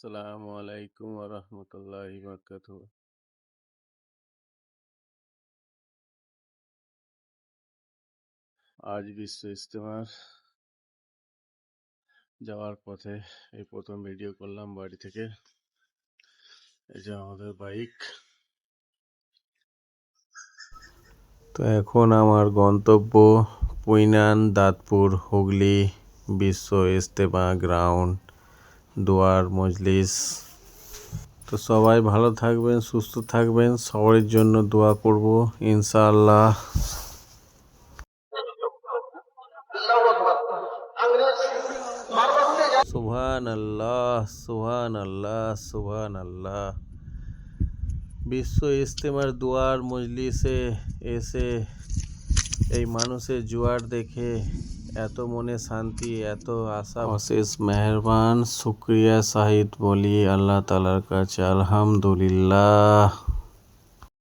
আসসালামু আলাইকুম ওয়া রাহমাতুল্লাহি ওয়া বারাকাতুহু। আজ বিশ্ব ইজতেমার যাওয়ার পথে এই প্রথম ভিডিও করলাম বাড়ি থেকে। এই যে আমাদের বাইক। তো এখন আমার গন্তব্য পুইনান, দাঁতপুর, হুগলি বিশ্ব ইজতেমা গ্রাউন্ড, দোয়ার মজলিস। তো সবাই ভালো থাকবেন, সুস্থ থাকবেন, সবার জন্য দোয়া করব ইনশাআল্লাহ। সুবহানাল্লাহ, সুবহানাল্লাহ, সুবহানাল্লাহ। বিশ্ব ইজতেমার দোয়ার মজলিসে এসে এই মানুষের জোয়ার দেখে এত মনে শান্তি, এত আশা, অশেষ মেহেরবান শুকরিয়া সাহিদ বলি আল্লাহ তাআলার কাছে আলহামদুলিল্লাহ।